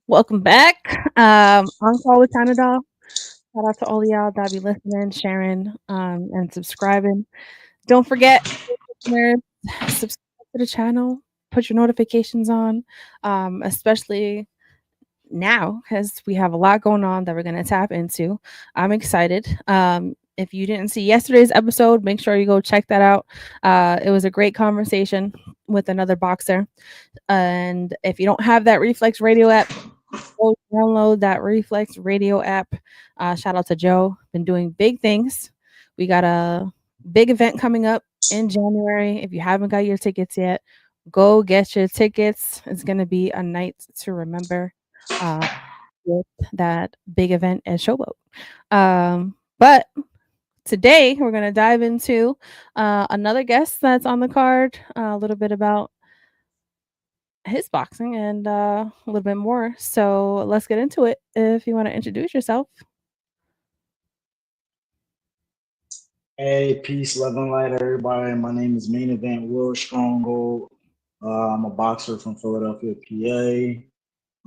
Welcome back. On call with Canada. Shout out to all of y'all that be listening, sharing, and subscribing. Don't forget, listeners, subscribe to the channel. Put your notifications on, especially now because we have a lot going on that we're going to tap into. I'm excited. If you didn't see yesterday's episode, make sure you go check that out. It was a great conversation with another boxer. And if you don't have that Reflex Radio app, go download that Reflex Radio app. Shout out to Joe. Been doing big things. We got a big event coming up in January. If you haven't got your tickets yet, go get your tickets. It's going to be a night to remember uh, with that big event at Showboat. But today we're going to dive into another guest that's on the card, a little bit about his boxing and a little bit more. So let's get into it. If you want to introduce yourself. Hey, peace, love, and light, everybody. My name is Main Event Will Stronghold. I'm a boxer from Philadelphia, PA.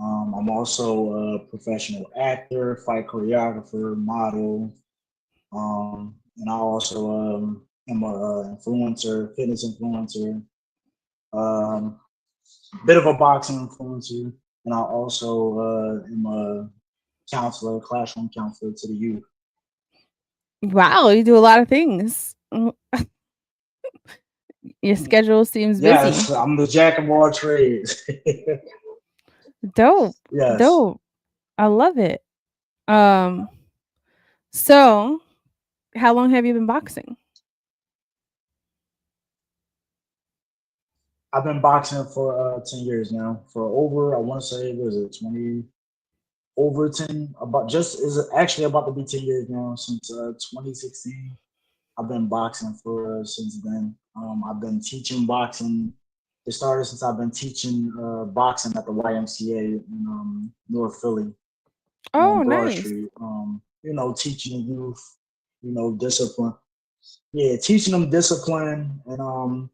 I'm also a professional actor, fight choreographer, model, and I also am a influencer, fitness influencer, um, bit of a boxing influencer, and I also am a counselor, classroom counselor to the youth. Wow, you do a lot of things. Your schedule seems busy. Yes, I'm the jack of all trades. Dope. Yes. Dope. I love it. Um, so how long have you been boxing? I've been boxing for 10 years now. For over, I want to say, was it 20? Over 10. About just is actually about to be 10 years now since 2016. I've been boxing for since then. I've been teaching boxing. It started since I've been teaching boxing at the YMCA in North Philly Oh, on Broad nice. Street. Teaching youth, discipline. Yeah, teaching them discipline and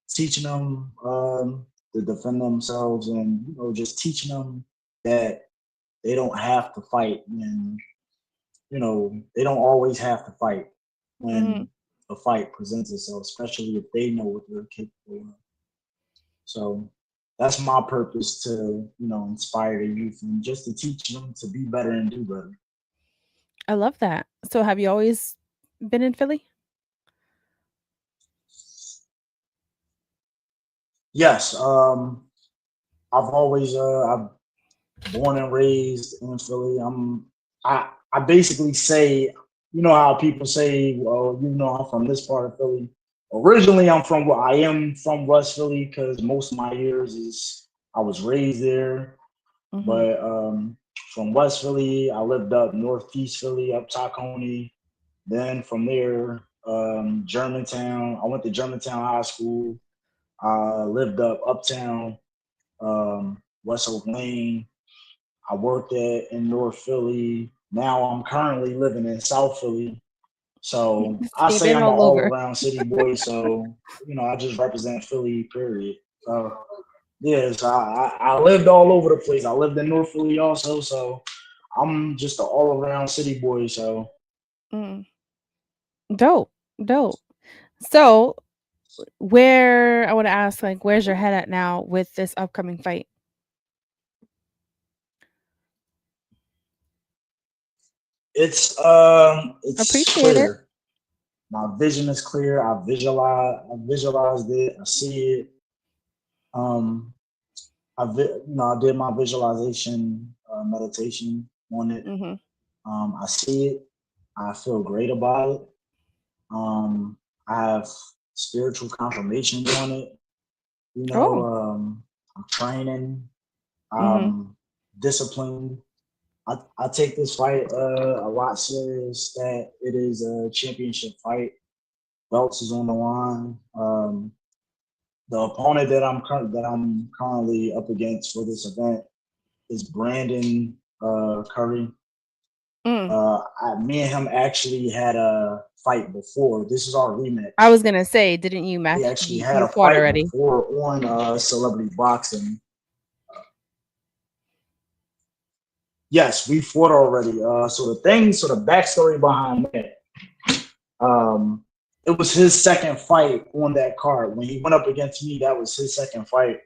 teaching them to defend themselves and just teaching them that they don't have to fight and they don't always have to fight Mhm. when a fight presents itself, especially if they know what they're capable of. So that's my purpose to inspire the youth and just to teach them to be better and do better. I love that. So have you always been in Philly? Yes, I've always I've born and raised in Philly. I basically say, how people say, well, I'm from this part of Philly. Originally, I am from West Philly because most of my years is I was raised there. Mhm. But from West Philly, I lived up Northeast Philly, up Tacony. Then from there, Germantown. I went to Germantown High School. I lived up Uptown, West Oak Lane. I worked at in North Philly. Now I'm currently living in South Philly. So I You've say been I'm an all all over. around city boy. So I just represent Philly. Period. So yes, I lived all over the place. I lived in North Philly also. So I'm just an all around city boy. So Mm. Dope. Dope. So where I want to ask, like, where's your head at now with this upcoming fight? it's Appreciate it. clear. My vision is clear. I visualized it. I see it. Um, I did my visualization meditation on it. Mhm. I see it. I feel great about it. Um, I have spiritual confirmations on it. Oh. I'm training. Mhm. I'm disciplined. I take this fight a lot serious. That it is a championship fight. Belts is on the line. The opponent that I'm currently up against for this event is Brandon Curry. Mm. Me and him actually had a fight before. This is our I was rematch. gonna say, didn't you We match? actually had You a fought fight already. before on Celebrity Boxing. Yes, we fought already. So the backstory behind that, um, it was his second fight on that card. When he went up against me, that was his second fight,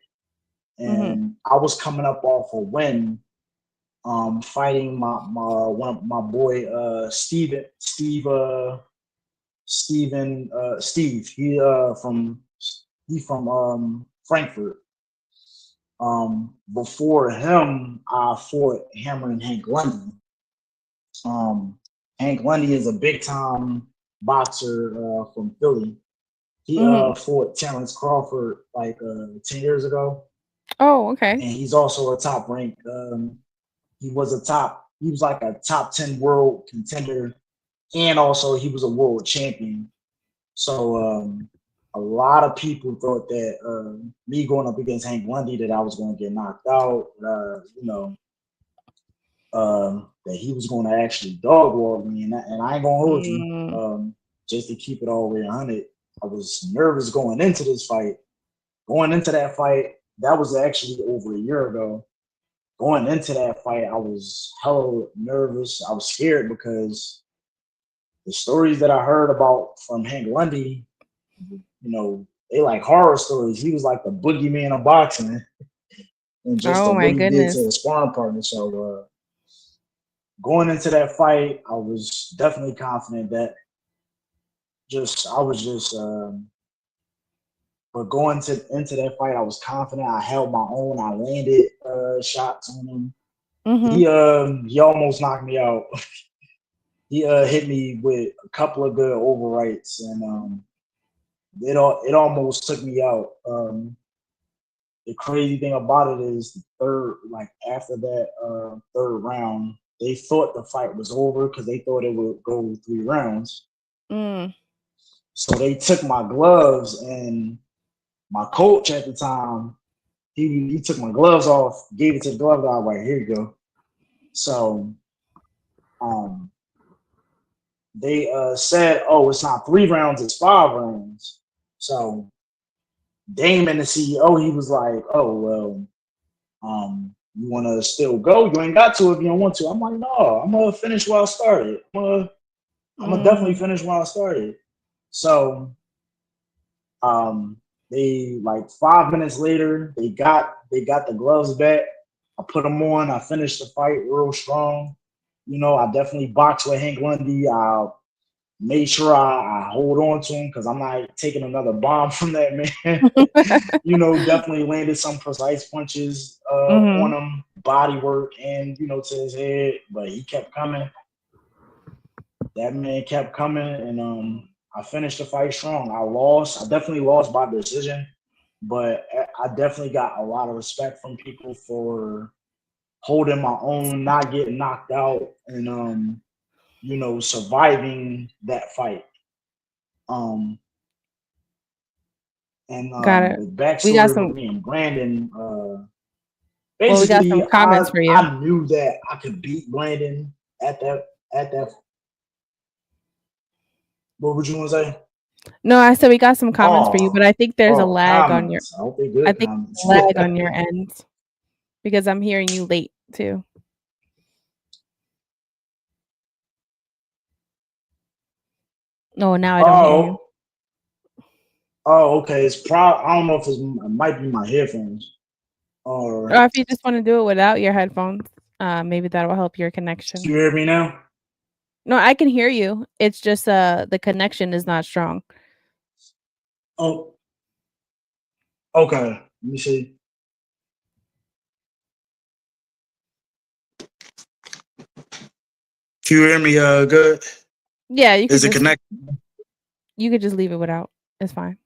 Mhm. and I was coming up off a win, fighting my boy Steve. He from Frankfurt. Before him, I fought Hammer and Hank Lundy. Hank Lundy is a big time boxer from Philly. He Mhm. fought Terrence Crawford like 10 years ago, Oh, okay. and he's also a top rank. He was like a top 10 world contender, and also he was a world champion. So a lot of people thought that me going up against Hank Lundy that I was going to get knocked out. That he was going to actually dog walk me, and I ain't gonna hold you. Mm. Just to keep it all the way 100, I was nervous going into this fight. Going into that fight, that was actually over a year ago. Going into that fight, I was hella nervous. I was scared because the stories that I heard about from Hank Lundy, they like horror stories. He was like the boogeyman of boxing, and just Oh what my he did to goodness. his sparring partner. So going into that fight, I was definitely confident that just I was just but going into that fight, I was confident. I held my own. I landed shots on him. Mhm. He almost knocked me out. He hit me with a couple of good overrights, and it almost took me out. The crazy thing about it is the third, like after that third round, they thought the fight was over because they thought it would go 3 rounds. Mm. So they took my gloves, and my coach at the time, he took my gloves off, gave it to the glove guy, like, here you go. So um, they said, oh, it's not 3 rounds, it's 5 rounds. So Damon, the CEO, he was like, oh, well, you want to still go? You ain't got to if you don't want to. I'm like, no, I'm going to finish where I started. I'm gonna definitely Mm. finish where I started. So they like 5 minutes later, they got the gloves back. I put them on. I finished the fight real strong. I definitely boxed with Hank Lundy. I made sure I hold on to him because I'm not taking another bomb from that man. Definitely landed some precise punches on Mhm. him, body work, and to his head. But he kept coming. That man kept coming, and I finished the fight strong. I lost. I definitely lost by decision, but I definitely got a lot of respect from people for holding my own, not getting knocked out, and surviving that fight. Um, and Got it. the We got backstory with some me and Brandon, well, we got some basically, comments I for you. I knew that I could beat Brandon at that. What would you want to say? No, I said we got some comments for you, Oh, but I think there's a lag on your comments. I hope they I good think comments. a lag on your end because I'm hearing you late too. No, now I don't hear you. Oh, okay. I don't know if it might be my headphones or. Or if you just wanna do it without your headphones, maybe that will help your connection. You hear me now? No, I can hear you. It's just, the connection is not strong. Oh, okay. Let me see. Can you hear me? Good. Yeah, Is the connect? you could just leave it without. It's fine.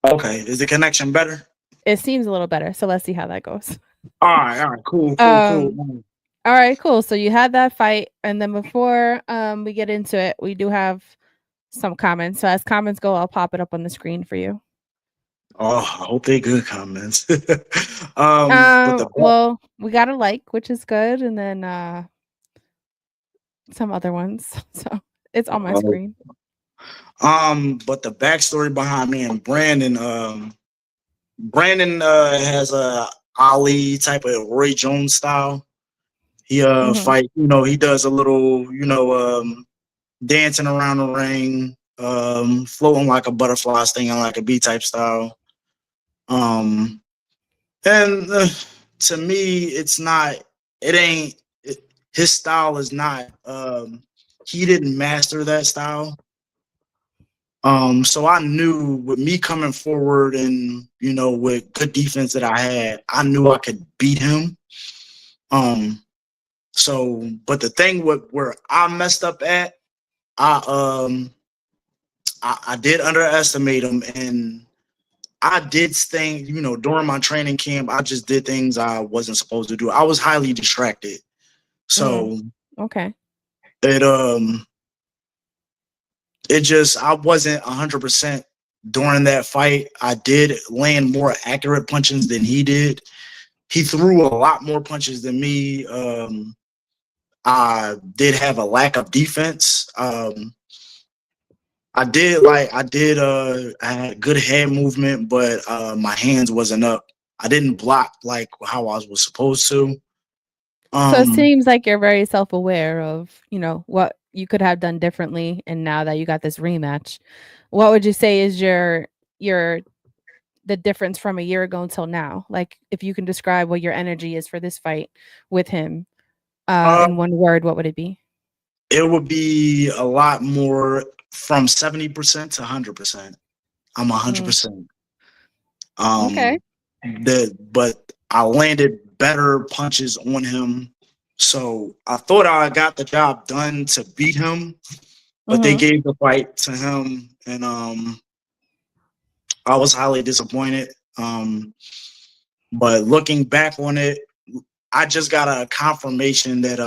Okay. Is the connection better? It seems a little better, so let's see how that goes. All right. Cool. Um, alright, cool. So you had that fight, and then before, we get into it, we do have some comments. So as comments go, I'll pop it up on the screen for you. Oh, I hope they good comments. But Well, we got a like, which is good, and then, some other ones. So it's on my uh, screen. but the backstory behind me and Brandon, Brandon has a Ali type of Roy Jones style. He Mhm. fight, he does a little, dancing around the ring, floating like a butterfly, stinging like a bee type style. Um, and to me, it's not. It ain't. His style is not. He didn't master that style. So I knew with me coming forward and with good defense that I had, I knew I could beat him. Um, but the thing where I messed up at, I I did underestimate him, and I did things, during my training camp, I just did things I wasn't supposed to do. I was highly distracted. Mm. So Okay. it it just I wasn't 100% during that fight. I did land more accurate punches than he did. He threw a lot more punches than me. I did have a lack of defense. I had good head movement, but my hands wasn't up. I didn't block like how I was supposed to. So it Um, seems like you're very self-aware of, what you could have done differently, and now that you got this rematch, what would you say is your the difference from a year ago until now? Like, if you can describe what your energy is for this fight with him, uh, in one word, what would it be? it would be a lot more from 70% to 100%. I'm Mm, 100%. okay. But I landed better punches on him. So I thought I got the job done to beat him, but they Mhm. gave the fight to him, and I was highly disappointed. But looking back on it, I just got a confirmation that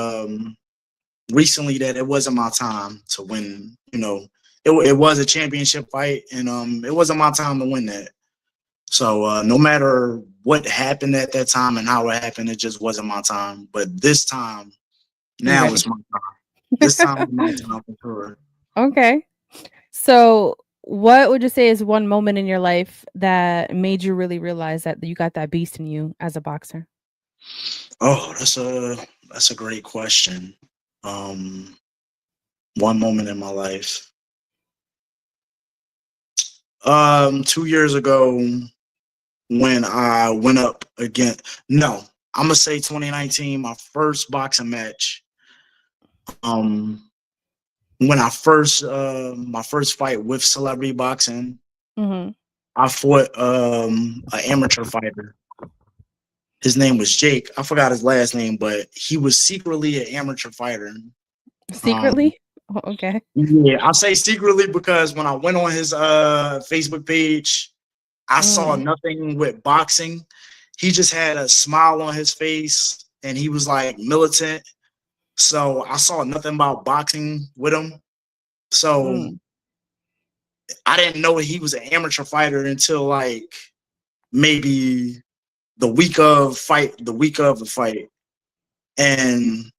recently that it wasn't my time to win. It was a championship fight, and it wasn't my time to win that. So no matter what happened at that time and how it happened, it just wasn't my time. But this time, You now ready? it's my time. This time is my time for sure. Okay. So, what would you say is one moment in your life that made you really realize that you got that beast in you as a boxer? Oh, that's a great question. Um, one moment in my life. 2 years ago, when I went up again. No, I'm gonna say 2019, my first boxing match. Um, when I first my first fight with celebrity boxing, Mhm. I fought an amateur fighter. His name was Jake. I forgot his last name, but he was secretly an amateur fighter. Um, Secretly? Oh, okay. yeah, I say secretly because when I went on his Facebook page, I saw Mm, nothing with boxing. He just had a smile on his face and he was like militant. So I saw nothing about boxing with him. So mm, I didn't know he was an amateur fighter until like maybe the week of the fight. And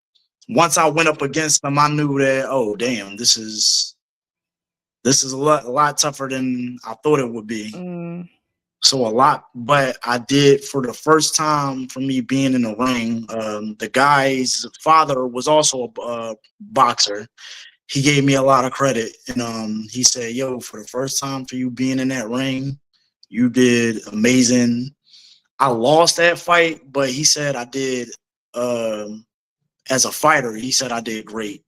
once I went up against him, I knew that, oh damn, this is a lot tougher than I thought it would be. mm. So a lot, but I did for the first time for me being in the ring. The guy's father was also a boxer. He gave me a lot of credit, and he said, "Yo, for the first time for you being in that ring, you did amazing." I lost that fight, but he said I did. Um, as a fighter, he said I did great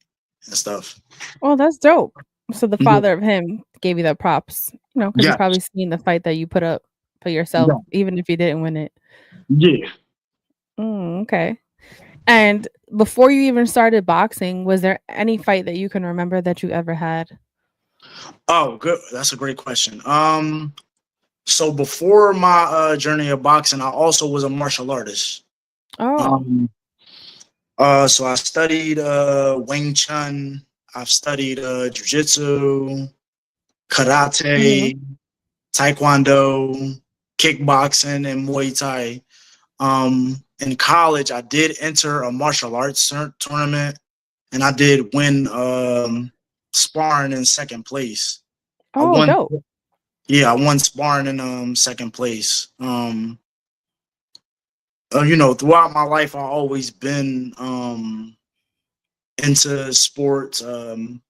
and stuff. Well, that's dope. So the Yeah, father of him gave you the props, because he yeah, probably seen the fight that you put up for yourself, yeah, even if you didn't win it. yeah. Okay. And before you even started boxing, was there any fight that you can remember that you ever had? Oh, good. That's a great question. So before my journey of boxing, I also was a martial artist. Oh. Um, so I studied Wing Chun. I've studied jiu-jitsu, Mhm. karate, taekwondo, kickboxing, and Muay Thai. In college, I did enter a martial arts tournament, and I did win sparring in second place. I Oh, won. dope. Yeah, I won sparring in second place. throughout my life, I've always been into sports.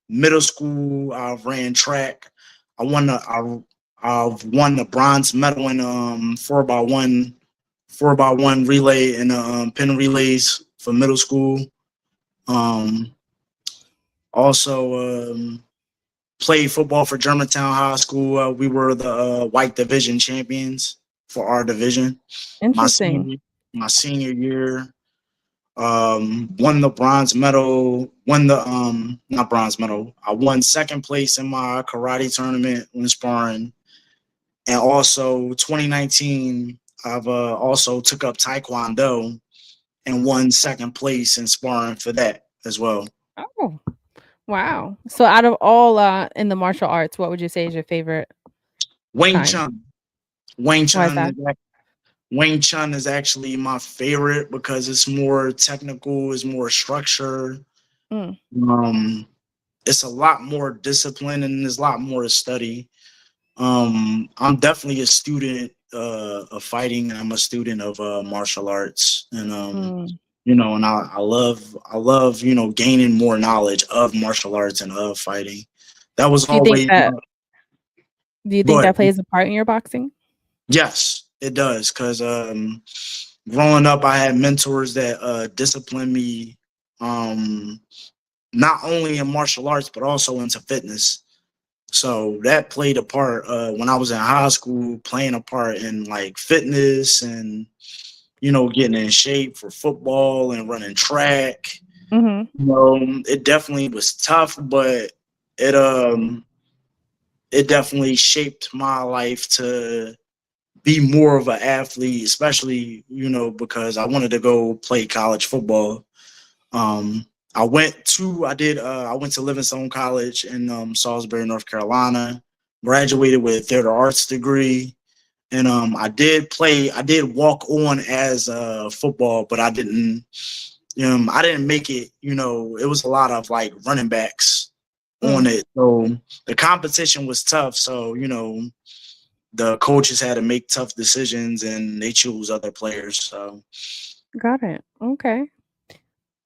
Middle school, I ran track. I won the I, I've won the bronze medal in 4x1 relay and pin relays for middle school. Um, also played football for Germantown High School. We were the white division champions for our division. My Interesting. senior my senior year, won the bronze medal. Won the not bronze medal. I won second place in my karate tournament when sparring, and also 2019. I've also took up taekwondo and won second place in sparring for that as well. Oh, wow. So out of all, in the martial arts, what would you say is your favorite Wing kind? Chun. Wing Why is Chun that? is Wing Chun is actually my favorite because it's more technical, it's more structure. Mm, Um, it's a lot more discipline and there's a lot more to study. I'm definitely a student of fighting. I'm a student of martial arts, and mm. and I love gaining more knowledge of martial arts and of fighting. That was Do you think always that do you go think ahead. that plays a part in your boxing? Yes, it does. Because growing up, I had mentors that disciplined me, um, not only in martial arts but also into fitness. So that played a part when I was in high school, playing a part in like fitness and getting in shape for football and running track. Mhm. It definitely was tough, but it um it definitely shaped my life to be more of an athlete, especially because I wanted to go play college football. Um, I went to Livingstone College in Salisbury, North Carolina. Graduated with a theater arts degree, and I did walk on as football, but I didn't make it. It was a lot of like running backs on Mm, it, so the competition was tough. So the coaches had to make tough decisions, and they choose other players. So got it. Okay.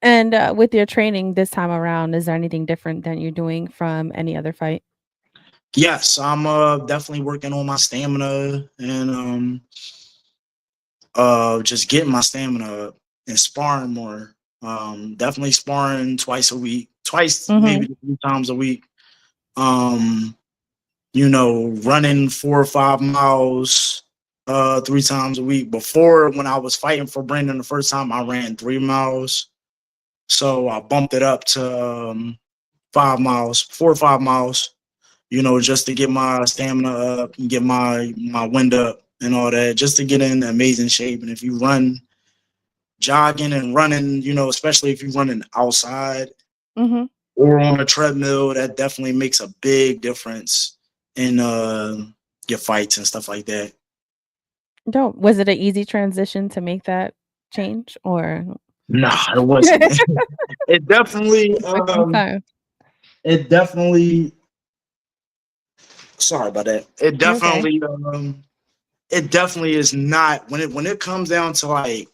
And, with your training this time around, is there anything different than you're doing from any other fight? yes, I'm definitely working on my stamina and just getting my stamina up and sparring more. Definitely sparring twice a week, twice maybe Mhm. 3 times a week. Um, running 4 or 5 miles 3 times a week. Before, when I was fighting for Brandon the first time, I ran 3 miles. So I bumped it up to 5 miles, 4 or 5 miles, just to get my stamina up and get my wind up and all that, just to get in amazing shape. And if you run, jogging and running, especially if you're running outside Mhm. or on a treadmill, that definitely makes a big difference in your fights and stuff like that. Dope. Was it an easy transition to make that change or Nah, it wasn't. It definitely, took some time? it definitely. Sorry about that. You're okay. It definitely is not when it comes down to like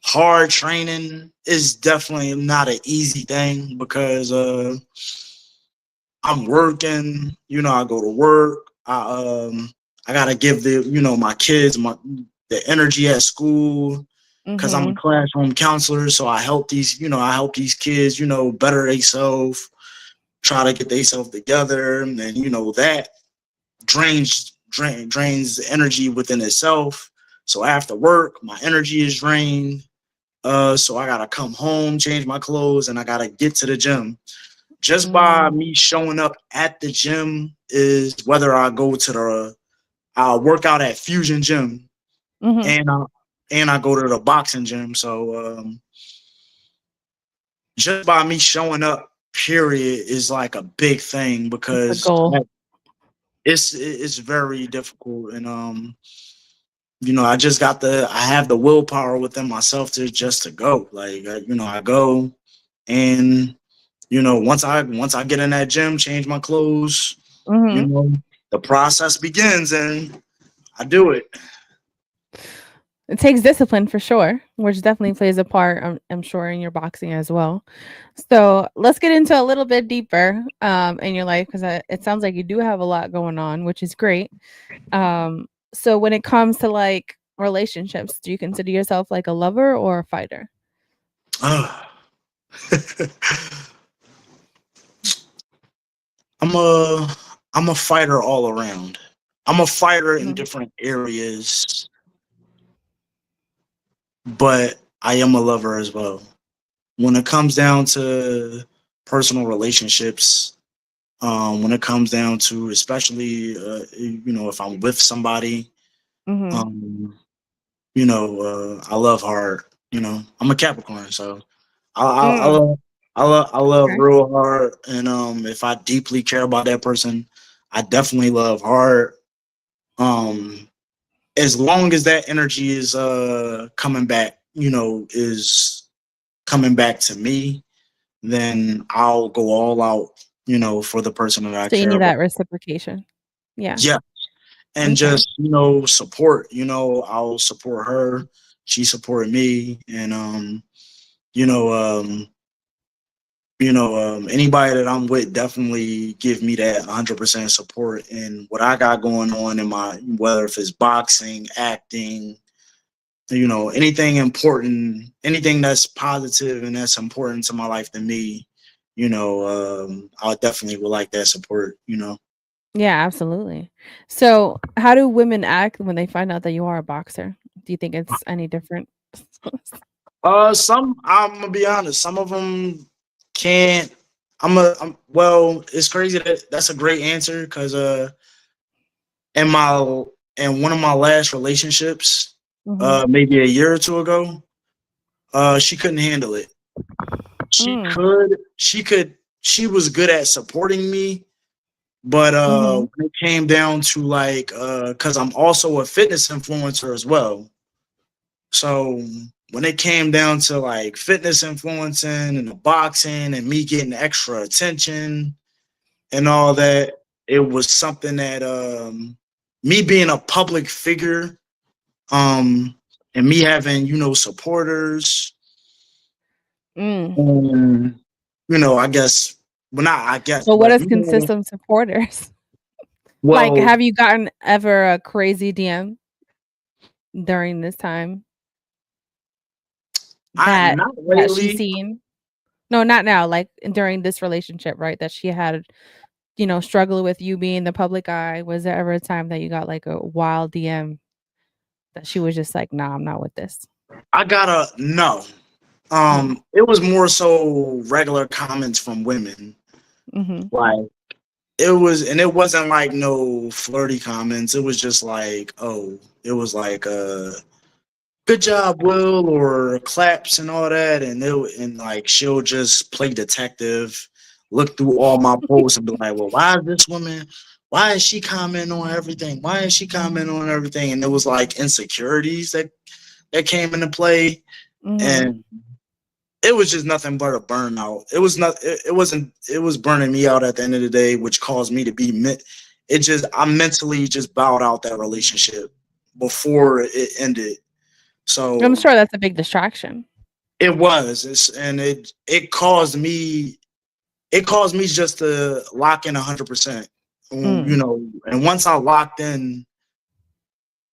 hard training. It's definitely not an easy thing because I'm working. I go to work. I gotta give my kids the energy at school because I'm a Mhm. classroom counselor. So I help these kids better themselves, try to get themselves together, and then that drains energy within itself. So after work, my energy is drained. So I gotta come home, change my clothes, and I gotta get to the gym. Just by Mm. me showing up at the gym is whether I'll work out at Fusion Gym Mhm. and I go to the boxing gym. So just by me showing up, period, is like a big thing It's a because goal. it's very difficult. And I have the willpower within myself to just to go. Like I go, and once I get in that gym, change my clothes, you Mhm. know, the process begins, and I do it. It takes discipline for sure, which definitely plays a part, I'm sure, in your boxing as well. So let's get into a little bit deeper in your life because it sounds like you do have a lot going on, which is great. So when it comes to like relationships, do you consider yourself like a lover or a fighter? Ah. I'm a I'm a fighter all around. I'm a fighter in Mhm. different areas, but I am a lover as well. When it comes down to personal relationships, when it comes down to especially if I'm with somebody, Mhm. um, I love hard. I'm a Capricorn, so I Mm, love I love okay. real hard, and if I deeply care about that person, I definitely love hard. Um, as long as that energy is coming back, is coming back to me, then I'll go all out, for the person that I So you care need about. that reciprocation. Yeah. Yeah, and Okay. just support. I'll support her. She supported me, and you know um anybody that I'm with definitely give me that 100% support in what I got going on in my, whether if it's boxing, acting, anything important, anything that's positive and that's important to my life to me, I definitely would like that support. Yeah, absolutely. So, how do women act when they find out that you are a boxer? Do you think it's any different? Some, I'm gonna be honest, some of them can't. Well, it's crazy that's a great answer because in my in one of my last relationships, Mhm. maybe a year or two ago, she couldn't handle it. She Mm. could, she could, she was good at supporting me, but Mhm. when it came down to like, because I'm also a fitness influencer as well, so when it came down to like fitness influencing and the boxing and me getting extra attention and all that, it was something that me being a public figure, um and me having supporters, Mm. and I guess, well, not I guess, So what but does consist of supporters? Like, well, have you gotten ever a crazy DM during this time I that not she's lately. seen? No, not now, like, during this relationship, right, that she had, struggle with you being the public eye. Was there ever a time that you got, like, a wild DM that she was just like, "Nah, I'm not with this?" I gotta no. Mm. It was more so regular comments from women. Mhm. Like, it wasn't like no flirty comments. It was just like, oh, it was like good job, Will, or claps and all that, and like she'll just play detective, look through all my posts and be like, well, why is this woman? Why is she commenting on everything? Why is she commenting on everything? And it was like insecurities that came into play, Mhm. and it was just nothing but a burnout. It was not. It wasn't. It was burning me out at the end of the day, which caused me to be. It just, I mentally just bowed out that relationship before it ended. I'm So sure that's a big distraction. it was, and it caused me just to lock in 100%. Mm. And once I locked in,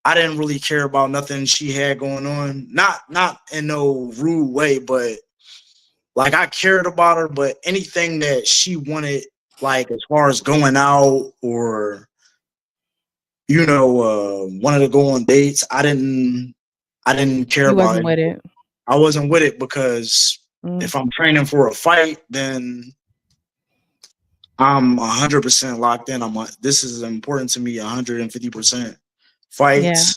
I didn't really care about nothing she had going on. Not in no rude way, but like I cared about her, but anything that she wanted, like as far as going out or wanted to go on dates, I didn't care You about wasn't it. with it. I wasn't with it because Mm. if I'm training for a fight, then I'm 100% locked in. This is important to me, 150%. Yeah. Fights,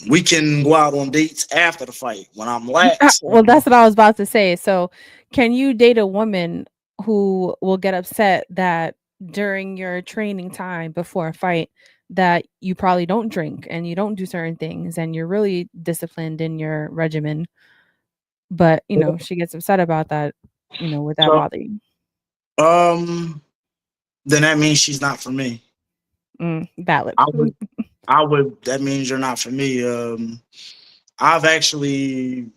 we can go out on dates after the fight when I'm Ah, lax. well, that's what I was about to say. So, can you date a woman who will get upset that during your training time before a fight that you probably don't drink and you don't do certain things and you're really disciplined in your regimen, but, she gets upset about that, would that So, bother you? um, then that means she's not for me. Mm, valid. I would, I would. That means you're not for me. I've actually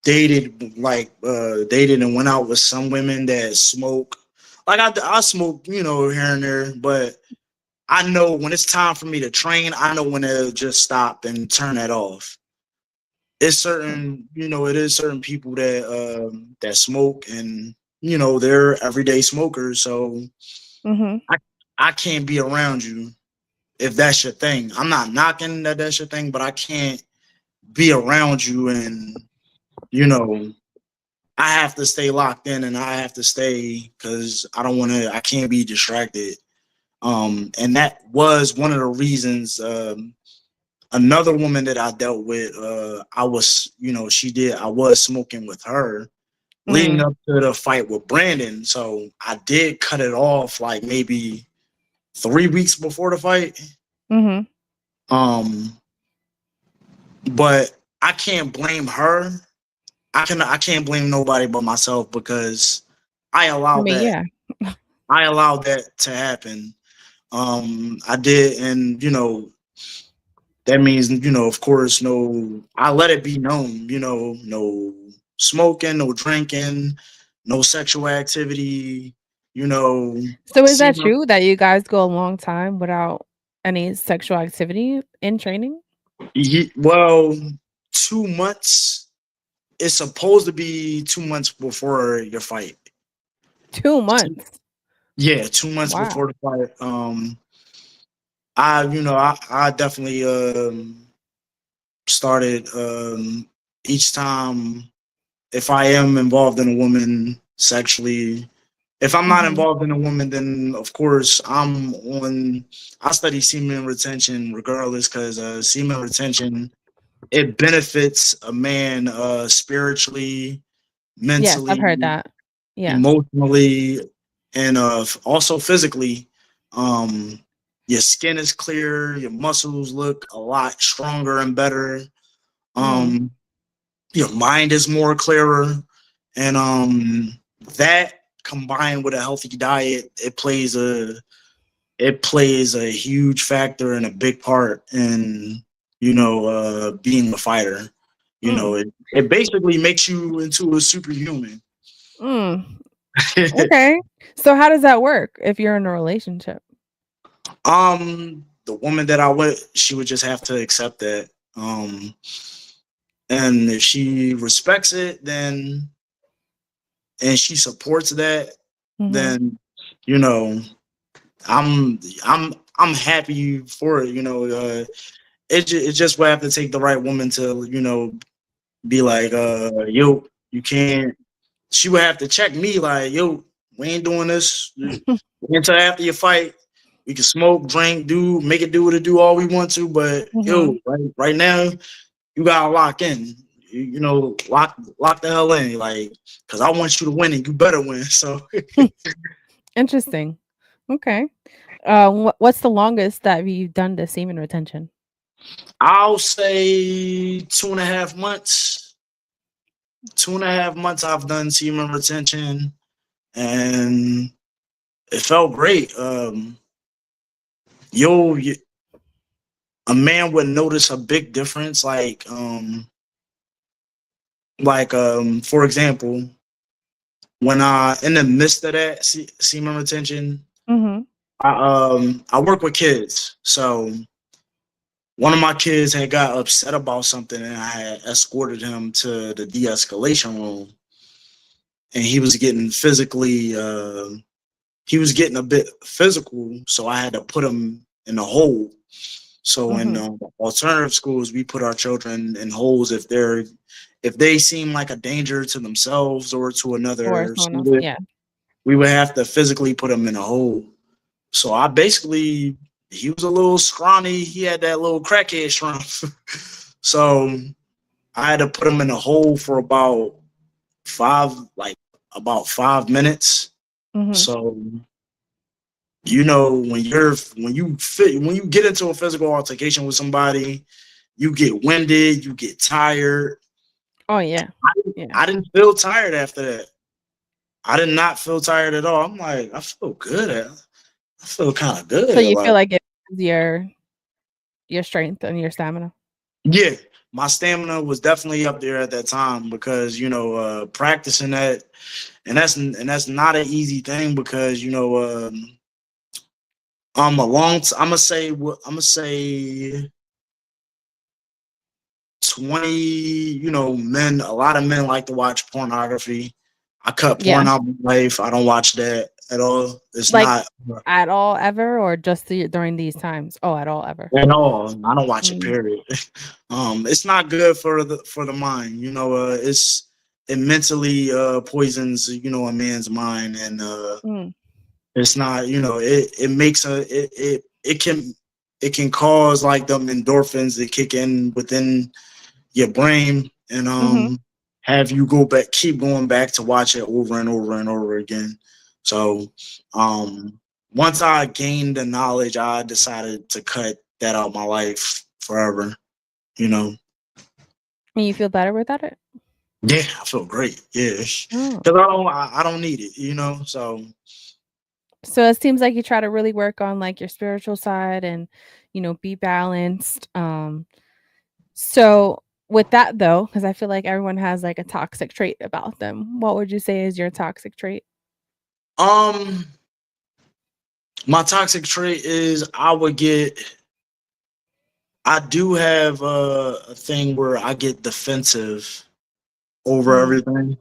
dated and went out with some women that smoke. Like I smoke, here and there, but I know when it's time for me to train, I know when to just stop and turn that off. It's certain, it is certain people that smoke, and they're everyday smokers. So Mhm. I I can't be around you if that's your thing. I'm not knocking that that's your thing, but I can't be around you, and you know I have to stay locked in, and I have to stay because I can't be distracted. And that was one of the reasons. Another woman that I dealt with, I was smoking with her leading Mm. up to the fight with Brandon. So I did cut it off like maybe 3 weeks before the fight. Mhm. Um, but I can't blame her. I can't blame nobody but myself because I I allowed mean, that yeah. I allowed that to happen. I did, and that means, of course, no, I let it be known, no smoking, no drinking, no sexual activity, you know, So is see, that true that you guys go a long time without any sexual activity in training? well, 2 months. It's supposed to be 2 months before your fight. 2 months. Yeah, 2 months Wow. before the fight. I definitely started each time if I am involved in a woman sexually. If I'm not Mhm. involved in a woman, then of course I study semen retention regardless, because semen retention, it benefits a man spiritually, Yes, I've mentally, heard that. Yeah. emotionally, and also physically. Um, your skin is clear, your muscles look a lot stronger and better. Mm. Um, your mind is more clearer, and that combined with a healthy diet, it plays a huge factor and a big part in being a fighter. Mm. It basically makes you into a superhuman. Mm. Okay. So how does that work if you're in a relationship? The woman that I went, she would just have to accept that. And if she respects it, then and she supports that, Mhm. then you know, I'm happy for it. It just would have to take the right woman to be like, yo, you can't. She would have to check me like, yo, we ain't doing this. Until after your fight, we can smoke, drink, make it do what it do all we want to. But yo, Mhm. right now, you gotta lock in. Lock the hell in, like, cause I want you to win and you better win. So Interesting. Okay. What's the longest that you've done the semen retention? I'll say 2.5 months. 2.5 months I've done semen retention, and it felt great. Yo, a man would notice a big difference. For example, when I in the midst of that semen retention, Mhm. I work with kids, so one of my kids had got upset about something, and I had escorted him to the de-escalation room, and he was getting a bit physical, so I had to put him in a hole. So in Mhm. alternative schools, we put our children in holes if they seem like a danger to themselves or to Or another someone else? student. Yeah. We would have to physically put them in a hole. So he was a little scrawny. He had that little crackhead shrimp. So I had to put him in a hole for about 5 minutes. Mhm. So when you get into a physical altercation with somebody, you get winded, you get tired. Oh, yeah. I didn't, Yeah. I didn't feel tired after that. I did not feel tired at all. I'm like, I feel good. I feel kind of So good. you feel Like, like it's easier your strength and your stamina. Yeah, my stamina was definitely up there at that time because practicing that, and that's not an easy thing because I'm gonna say what I'm gonna say 20, men, a lot of men like to watch pornography. I cut Yeah. porn out of my life. I don't watch that at all. It's Like, not at all ever or just during these times? Oh, at all ever. at all. I don't watch it. Mm, Period. It's not good for the mind. It mentally poisons a man's mind, and mm, it's not. It makes it can cause like them endorphins to kick in within your brain and mhm. have you keep going back to watch it over and over and over again. So um once I gained the knowledge, I decided to cut that out of my life forever, you know. And you feel better without it? Yeah, I feel great. Yeah. Because Oh. I don't need it. So So it seems like you try to really work on, like, your spiritual side and, be balanced. So with that though, because I feel like everyone has, like, a toxic trait about them, what would you say is your toxic trait? um my toxic trait is I do have a thing where I get defensive over Mm, everything.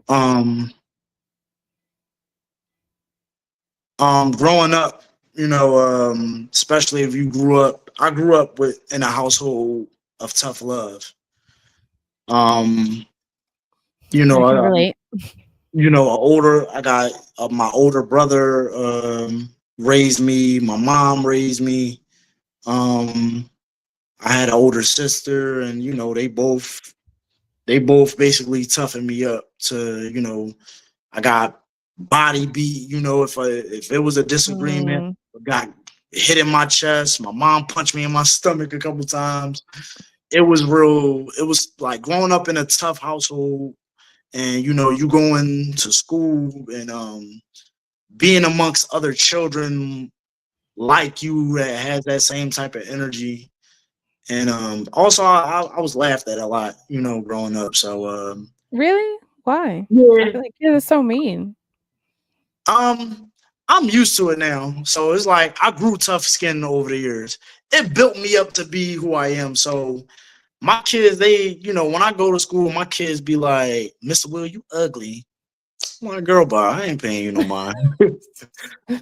Um Growing up, especially if I grew up in a household of tough love. Um, you I know, can I, relate. I got my older brother raised me. My mom raised me. Um, I had an older sister, and they both basically toughened me up to. I got body beat. If it was a disagreement, Mm, I got hit in my chest. My mom punched me in my stomach a couple times. It was real. It was like growing up in a tough household, and you going to school and being amongst other children like you that has that same type of energy. And also, I was laughed at a lot, growing up. So really? Why? I yeah. feel like kids are so mean. Um, I'm used to it now. So it's like I grew tough skin over the years. It built me up to be who I am. So my kids, when I go to school, my kids be like, Mr. Will, you ugly. I'm like, girl, but I ain't paying you no mind.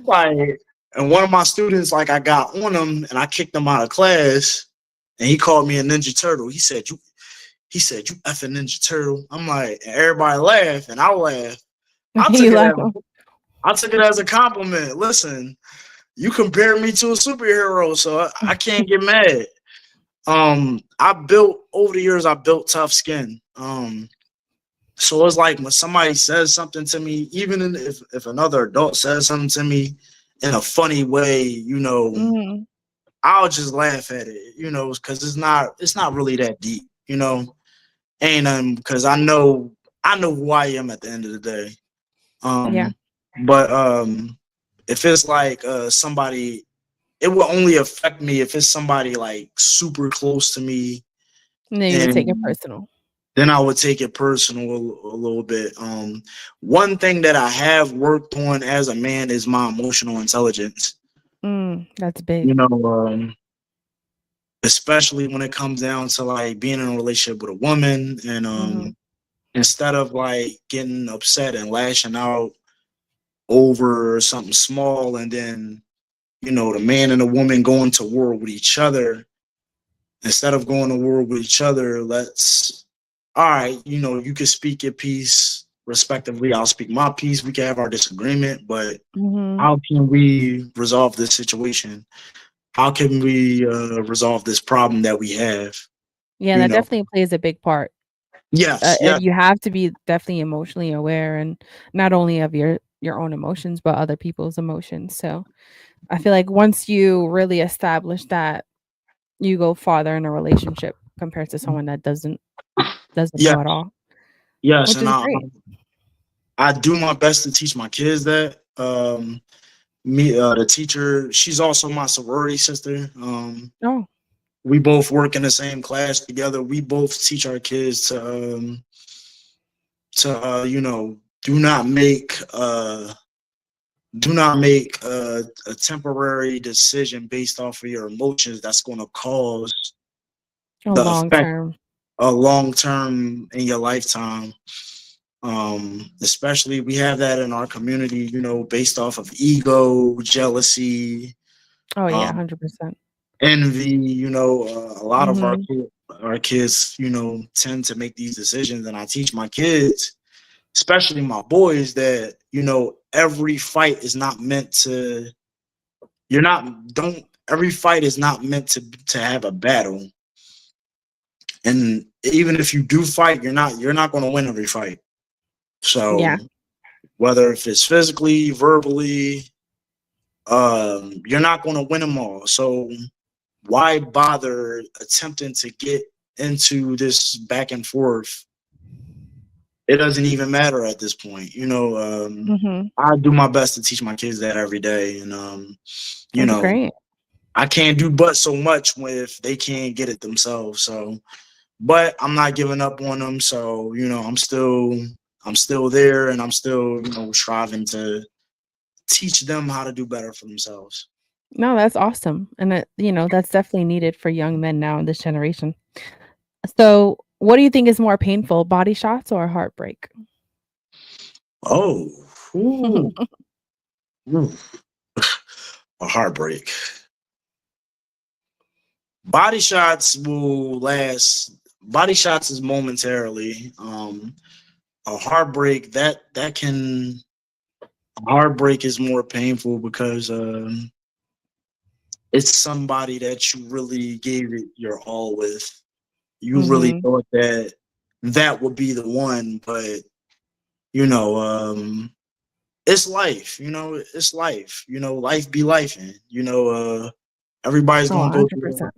Like, and one of my students, like, I got on him and I kicked him out of class, and he called me a Ninja Turtle. He said, you effing Ninja Turtle. I'm like, and everybody laughed, and I laughed. I took You it laugh. as I took it as a compliment. Listen, you compare me to a superhero, so I can't get mad. Over the years, I built tough skin. So it's like when somebody says something to me, even if another adult says something to me in a funny way, Mhm. I'll just laugh at it, because it's not really that deep, and because I know who I am at the end of the day. Yeah. Um, but if it's like somebody, it will only affect me if it's somebody like super close to me, And then you would take it and personal. then I would take it personal a little bit. One thing that I have worked on as a man is my emotional intelligence. That's big. You know, especially when it comes down to like being in a relationship with a woman, and Mhm. instead of like getting upset and lashing out over something small, and then the man and the woman going to war with each other. Instead of going to war with each other, all right, you can speak your piece respectively. I'll speak my piece. We can have our disagreement, but Mhm. how can we resolve this situation? How can we resolve this problem that we have? Yeah, You that know, definitely plays a big part. yes, yeah, You have to be definitely emotionally aware and not only of your own emotions, but other people's emotions. So, I feel like once you really establish that, you go farther in a relationship compared to someone that doesn't yeah, know at all, yes, which and is I great. I do my best to teach my kids that. Me, the teacher, she's also my sorority sister. Oh, We both work in the same class together. We both teach our kids to do not make a temporary decision based off of your emotions that's going to cause a the long effect term. a long term in your lifetime. Especially we have that in our community, based off of ego, jealousy, Oh yeah, um, 100%. envy. A lot of Mhm. our kids, tend to make these decisions, and I teach my kids, especially my boys, that every fight is not meant to. You're not don't Every fight is not meant to have a battle, and even if you do fight, you're not going to win every fight. So Yeah. whether if it's physically, verbally, you're not going to win them all. So why bother attempting to get into this back and forth? It doesn't even matter at this point. Mhm. I do my best to teach my kids that every day, and you That's know, great. I can't do but so much if they can't get it themselves. So, but I'm not giving up on them. So, I'm still there, and I'm still, striving to teach them how to do better for themselves. No, that's awesome, and that's definitely needed for young men now in this generation. So, what do you think is more painful, body shots or heartbreak? Oh, ooh, ooh, a heartbreak. Body shots will last. Body shots is momentarily. A heartbreak that can a heartbreak is more painful because it's somebody that you really gave it your all with. You really Mhm. thought that would be the one, but you know, it's life. It's life. Life be life, and everybody's Oh, gonna go through. 100%.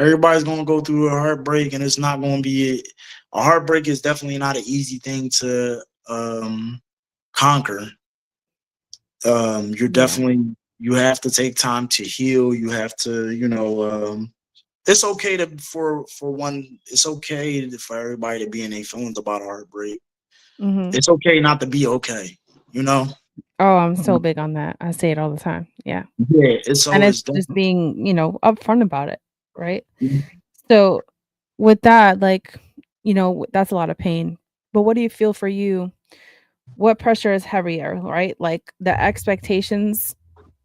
Everybody's gonna go through a heartbreak, and it's not gonna be a heartbreak is definitely not an easy thing to conquer. You're Yeah. definitely you have to take time to heal. You have to, it's okay to for one. It's okay for everybody to be in their feelings about a heartbreak. Mhm. It's okay not to be okay. You know. Oh, I'm so big on that. I say it all the time. Yeah. Yeah. It's And it's always just definitely. being, upfront about it, right? So, with that, like, that's a lot of pain. But what do you feel for you? What pressure is heavier, right? Like the expectations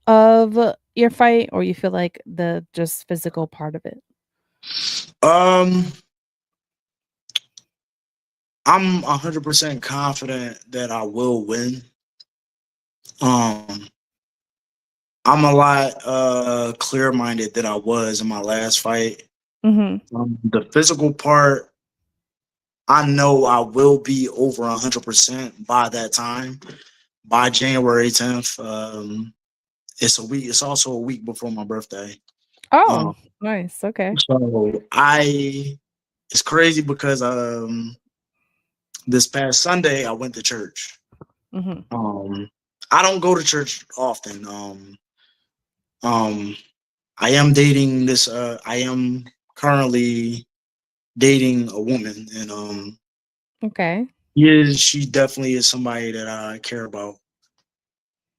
of your fight, or you feel like the just physical part of it? Um, I'm 100% confident that I will win. Um, I'm a lot clear minded than I was in my last fight. Mhm. The physical part, I know I will be over 100% by that time, by January 10th. It's a week. It's also a week before my birthday. Oh, Um, nice. Okay. so it's crazy because this past Sunday I went to church. Mhm. Um, I don't go to church often. Um, I am dating this. I am currently dating a woman, and Okay. she definitely is somebody that I care about.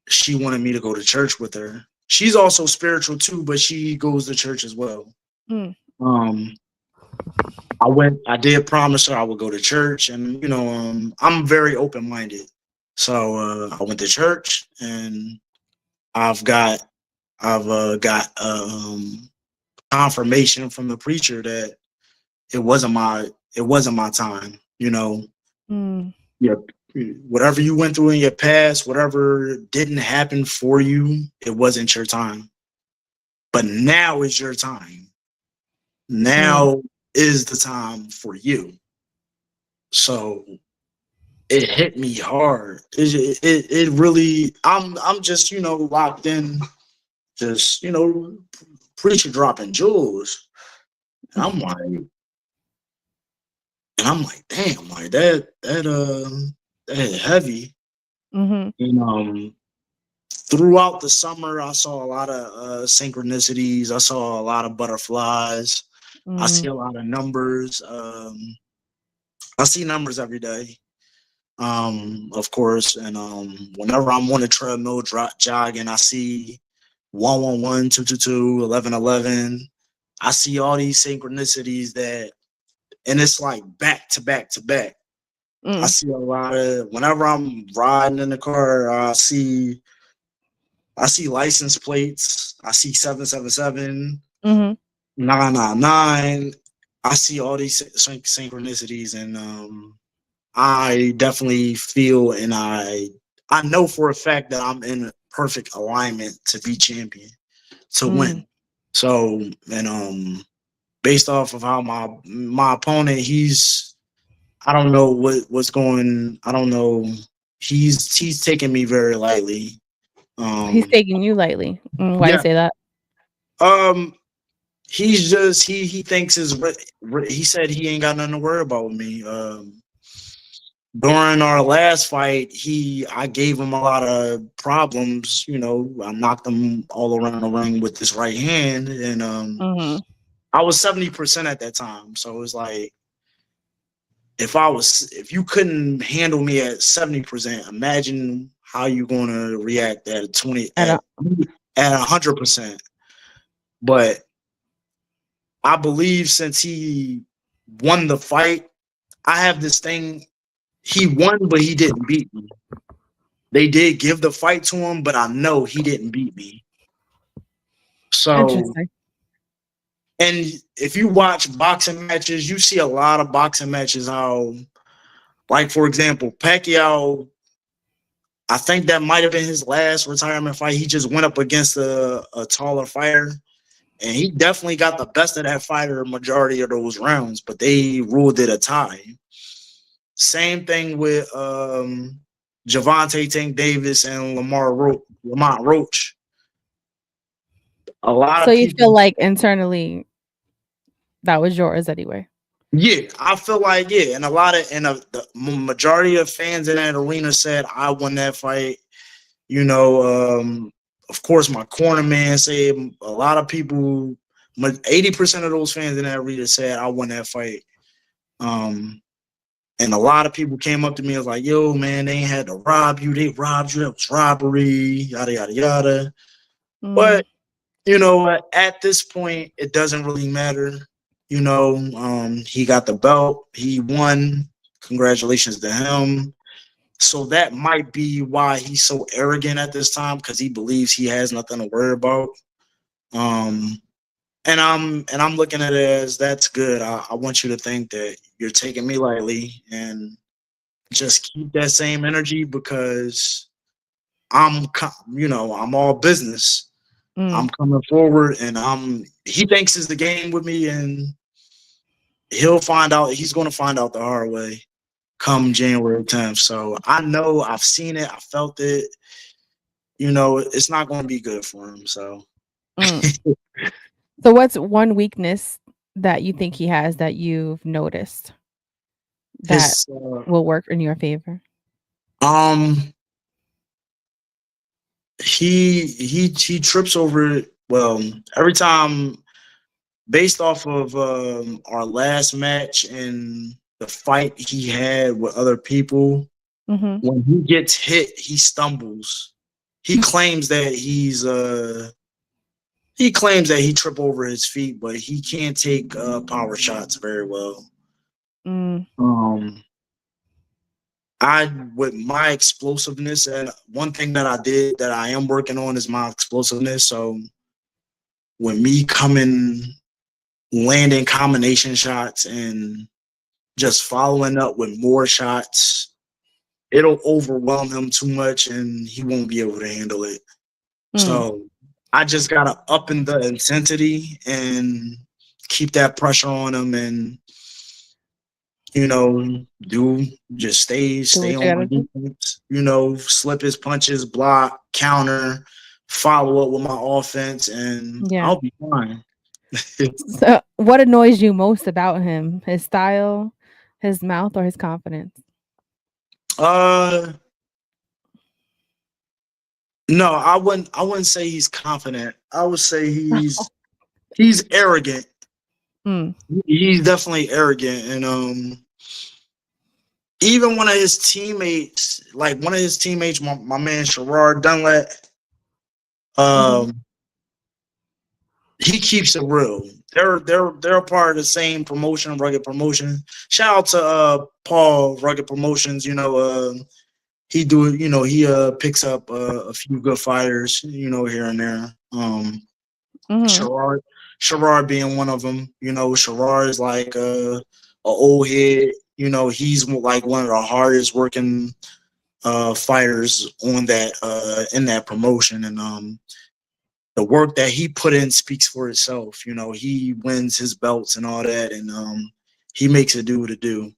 She wanted me to go to church with her. She's also spiritual too, but she goes to church as well. Mm. Um, I did promise her I would go to church, and I'm very open minded. So I went to church, and I've got I've got confirmation from the preacher that it wasn't my it wasn't my time. Mm. Yeah, whatever you went through in your past, whatever didn't happen for you, it wasn't your time. But now is your time. Mm. Now is the time for you. So it hit me hard. It really. I'm just locked in. Just preacher dropping jewels. And I'm like, damn, like that hit heavy. Mhm. And Throughout the summer, I saw a lot of synchronicities. I saw a lot of butterflies. I see Mm, a lot of numbers. I see numbers every day, of course. And whenever I'm on a treadmill jogging, I see 111, 222, 1111. I see all these synchronicities that, and it's like back to back to back. I mm, see a lot of, whenever I'm riding in the car, I see license plates. I see 777, mhm. 999. I see all these synchronicities, and I definitely feel, and I know for a fact that I'm in perfect alignment to be champion, to Mm. win. So, and based off of how my opponent, I don't know what's going. I don't know. He's taking me very lightly. He's Um, taking you lightly. Why you yeah. say that? Um, he's just he thinks he said he ain't got nothing to worry about with me. During our last fight, I gave him a lot of problems. You know, I knocked him all around the ring with this right hand, and Mhm. I was 70% at that time. So it was like, if you couldn't handle me at 70%, imagine how you gonna react at 20 At a at 100%. But I believe since he won the fight, I have this thing. He won, but he didn't beat me. They did give the fight to him, but I know he didn't beat me. So, Interesting. and if you watch boxing matches, you see a lot of boxing matches how, like, for example, Pacquiao, I think that might have been his last retirement fight. He just went up against a taller fighter, and he definitely got the best of that fighter majority of those rounds, but they ruled it a tie. Same thing with Javante Tank Davis and Lamont Roach. A lot So of you people, feel like internally that was yours anyway. yeah, I feel like, yeah, and a lot of, and the majority of fans in that arena said I won that fight. You know, of course, my corner man said, a lot of people, 80% of those fans in that arena said I won that fight. Um, and a lot of people came up to me and was like, "Yo, man, they ain't had to rob you. They robbed you. That was robbery. Yada yada yada." Mm, But you know, at this point, it doesn't really matter. You know, he got the belt. He won. Congratulations to him. So that might be why he's so arrogant at this time, because he believes he has nothing to worry about. Um, and I'm looking at it as, that's good. I want you to think that you're taking me lightly, and just keep that same energy, because I'm all business. mm, I'm coming forward, and he thinks it's the game with me, and he'll find out. He's going to find out the hard way come January 10th. So I know, I've seen it, I felt it. You know, it's not going to be good for him. So mm. So what's one weakness that you think he has that you've noticed that his will work in your favor? um he trips over it. Well, every time, based off of our last match and the fight he had with other people, Mhm. when he gets hit, he stumbles. He claims that he claims that he tripped over his feet, but he can't take power shots very well. Mm, Um, I with my explosiveness, and one thing that I did that I am working on is my explosiveness. So when me coming, landing combination shots and just following up with more shots, it'll overwhelm him too much, and he won't be able to handle it. mm. So I just gotta up in the intensity and keep that pressure on him, and do just stay Do stay what you on my gotta do. defense. Slip his punches, block, counter, follow up with my offense, and Yeah. I'll be fine. So what annoys you most about him? His style, his mouth, or his confidence? uh, No, I wouldn't say he's confident. I would say he's arrogant. Mm, He's definitely arrogant, and even one of his teammates, like one of his teammates, my man Sherrard Dunlap, mhm, um, he keeps it real. They're a part of the same promotion, Rugged Promotion. Shout out to Paul Rugged Promotions. He do he picks up a few good fighters, here and there. mhm, Sherrard Sherrard being one of them. Sherrard is like a old head. He's like one of the hardest working fighters on that in that promotion, and the work that he put in speaks for itself. He wins his belts and all that, and he makes it do what it do.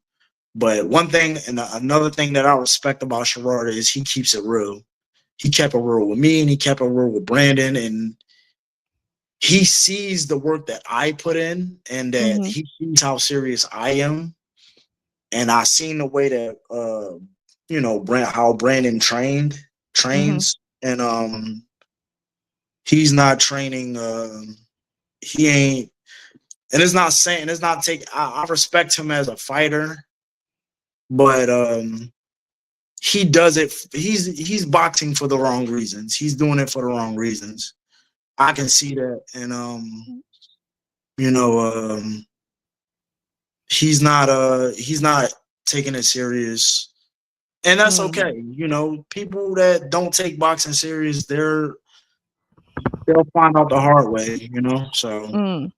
But one thing and another thing that I respect about Sherrard is he keeps it real. He kept it real with me, and he kept it real with Brandon, and he sees the work that I put in, and that mhm, he sees how serious I am. And I seen the way that how Brandon mhm, trains, and he's not training. He ain't, and it's not take. I respect him as a fighter, but he does it. He's boxing for the wrong reasons. He's doing it for the wrong reasons. I can see that, and you know, he's not taking it serious, and that's mm, okay. People that don't take boxing serious, they'll find out the hard way. So mm.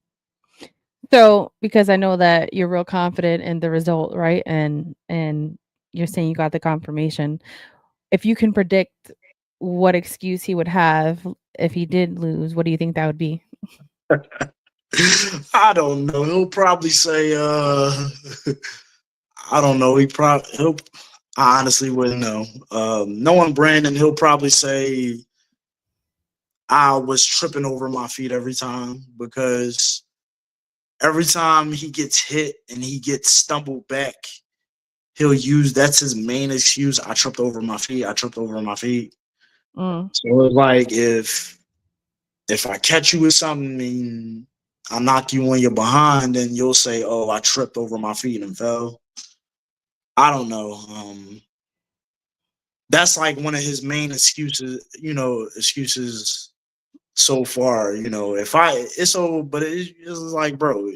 So, because I know that you're real confident in the result, right? And you're saying you got the confirmation. If you can predict what excuse he would have if he did lose, what do you think that would be? I don't know. He'll probably say, I don't know. He'll. I honestly wouldn't know. Knowing Brandon, he'll probably say I was tripping over my feet every time, because every time he gets hit and he gets stumbled back, he'll use that's his main excuse. I tripped over my feet. I tripped over my feet. Mm, So it's like if I catch you with something and I knock you on your behind, then you'll say, "Oh, I tripped over my feet and fell." I don't know. That's like one of his main excuses. Excuses so far. If I it's so, but it's like, bro,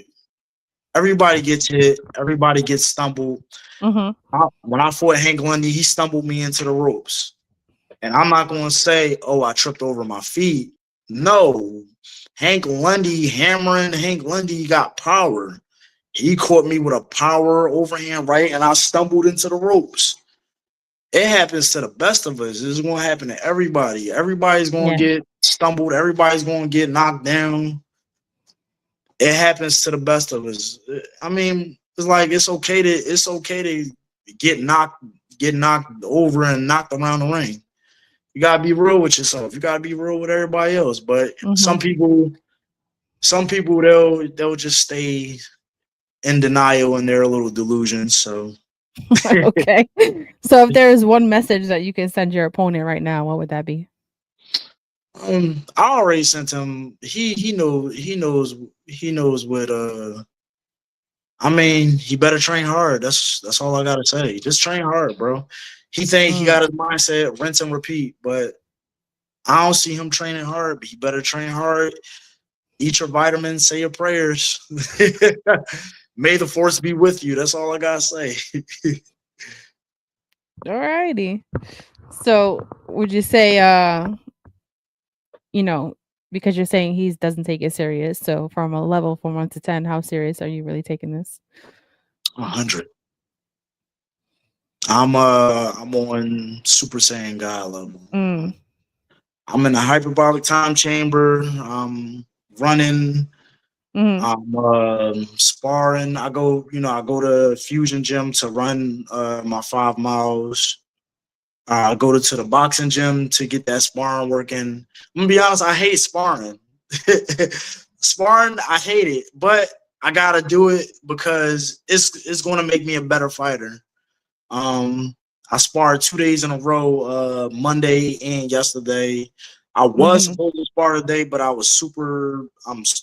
everybody gets hit, everybody gets stumbled. mhm, When I fought Hank Lundy, he stumbled me into the ropes. And I'm not going to say, oh, I tripped over my feet. No. Hank Lundy, hammering Hank Lundy got power. He caught me with a power overhand right, and I stumbled into the ropes. It happens to the best of us. It's going to happen to everybody. Everybody's going yeah, to get stumbled. Everybody's going to get knocked down. It happens to the best of us. I mean, it's like it's okay to get knocked over and knocked around the ring. You gotta be real with yourself. You gotta be real with everybody else. But mhm. some people they'll just stay in denial in their little delusions. So Okay. So if there is one message that you can send your opponent right now, what would that be? I already sent him. He knows what. I mean, he better train hard. That's all I gotta say. Just train hard, bro. He think he Mm. got his mindset rinse and repeat, but I don't see him training hard. But he better train hard. Eat your vitamins, say your prayers. May the force be with you. That's all I gotta say. Alrighty. So would you say, you know, because you're saying he doesn't take it serious. So from a level from 1 to 10, how serious are you really taking this? 100. I'm on Super Saiyan God level. Mm, I'm in the hyperbolic time chamber. I'm running. mhm, I'm sparring. I go to Fusion Gym to run my 5 miles. I go to the boxing gym to get that sparring working. I'm gonna be honest, I hate sparring. Sparring, I hate it, but I gotta do it because it's gonna make me a better fighter. Um, I sparred 2 days in a row, Monday and yesterday. I was Mhm. supposed to spar today, but I was super.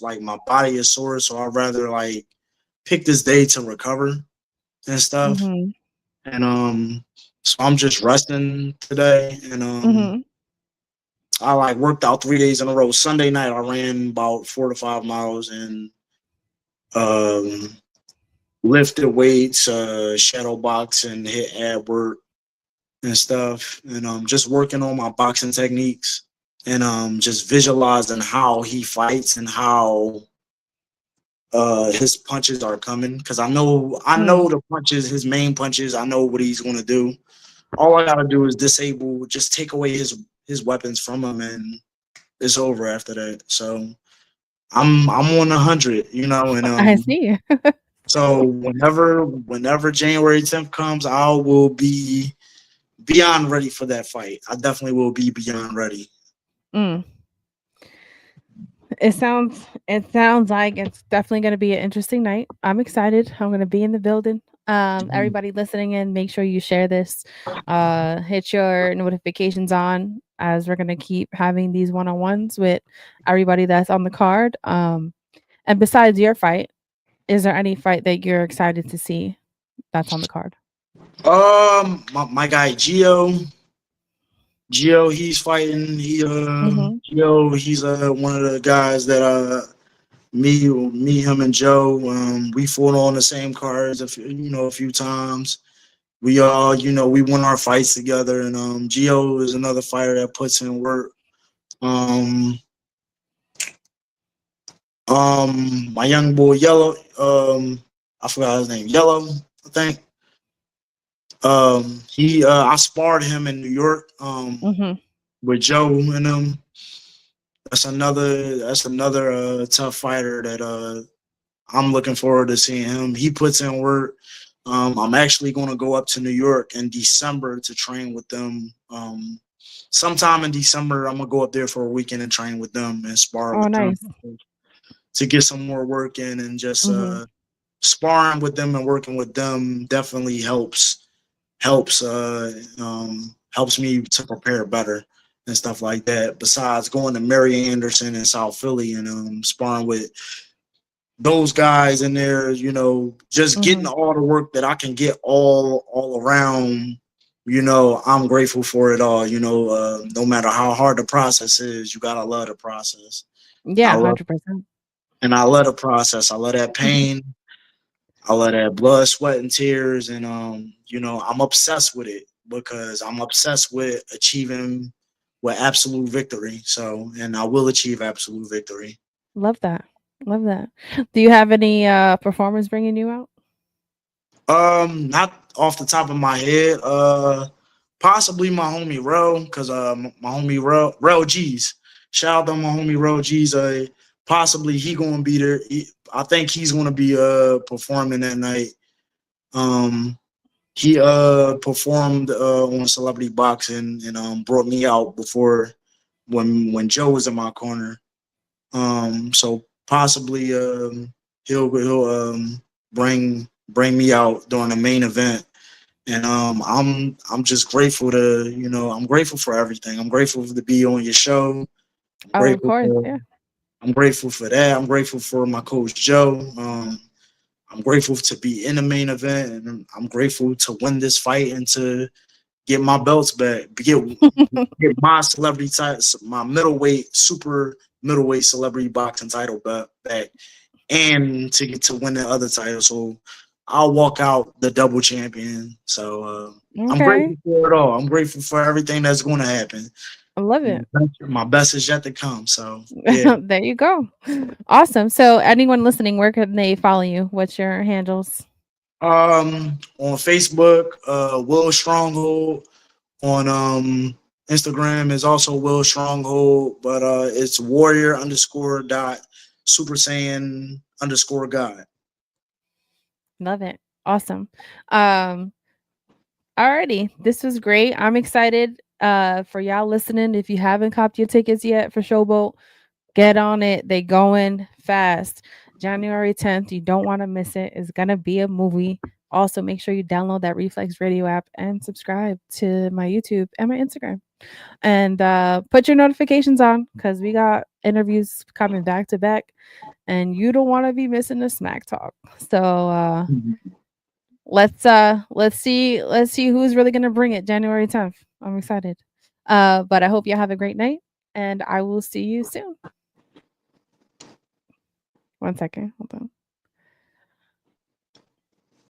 Like my body is sore, so I'd rather like pick this day to recover and stuff. Mhm. And so I'm just resting today, and Mhm. I like worked out 3 days in a row. Sunday night I ran about 4 to 5 miles and um lifted weights, shadow box, and hit ab work and stuff, and just working on my boxing techniques and just visualizing how he fights and how his punches are coming because I know Mm. the punches, his main punches. I know what he's gonna do. All I gotta do is disable, just take away his weapons from him, and it's over after that. So I'm on 100, and I see. so whenever January 10th comes, I will be beyond ready for that fight. I definitely will be beyond ready. Mm. It sounds like it's definitely gonna be an interesting night. I'm excited. I'm gonna be in the building. Everybody listening in, make sure you share this. Hit your notifications on as we're gonna keep having these one-on-ones with everybody that's on the card. And besides your fight, is there any fight that you're excited to see that's on the card? My guy Gio, he's fighting. Mhm. He's one of the guys that me, him, and Joe, we fought on the same cards a few times. We all, we won our fights together, and Gio is another fighter that puts in work. Um, my young boy Yellow, I forgot his name, Yellow, I think. I sparred him in New York, Mhm. with Joe and them. That's another tough fighter that I'm looking forward to seeing him. He puts in work. I'm actually going to go up to New York in December to train with them. Sometime in December, I'm gonna go up there for a weekend and train with them and spar Oh, with them nice. to get some more work in, and just Mhm. sparring with them and working with them definitely helps me to prepare better and stuff like that. Besides going to Mary Anderson and South Philly and sparring with those guys in there, just getting Mhm. all the work that I can get all around. I'm grateful for it all. No matter how hard the process is, you gotta love the process. I Yeah, love 100%. and I love the process. I love that pain. I love that blood, sweat, and tears, and I'm obsessed with it because I'm obsessed with achieving with absolute victory. So, and I will achieve absolute victory. Love that. Love that. Do you have any performers bringing you out? Not off the top of my head. Possibly my homie Ro, because my homie Ro G's. Shout out to my homie Ro G's. Possibly he gonna be there. I think he's gonna be performing that night. Um, he performed on Celebrity Boxing and brought me out before when Joe was in my corner. So possibly he'll bring me out during the main event, and I'm just grateful I'm grateful for everything. I'm grateful to be on your show. I'm Oh, of grateful course, for yeah. I'm grateful for that. I'm grateful for my coach Joe. I'm grateful to be in the main event, and I'm grateful to win this fight and to get my belts back, get my celebrity title, my middleweight, super middleweight celebrity boxing title back, and to get to win the other title. So I'll walk out the double champion. So I'm Okay. grateful for it all. I'm grateful for everything that's going to happen. I love it. My best is yet to come. So yeah. There you go. Awesome. So anyone listening, where can they follow you? What's your handles? On Facebook, Will Stronghold. On Instagram is also Will Stronghold, but it's warrior underscore dot super saiyan underscore god. Love it. Awesome. Um, alrighty. This was great. I'm excited for y'all listening. If you haven't copped your tickets yet for Showboat, get on it. They going fast. January 10th. You don't want to miss it. It's gonna be a movie. Also, make sure you download that Reflex Radio app and subscribe to my YouTube and my Instagram. And put your notifications on because we got interviews coming back to back, and you don't want to be missing the smack talk. So let's see who's really gonna bring it January 10th. I'm excited. But I hope you have a great night, and I will see you soon. 1 second, hold on.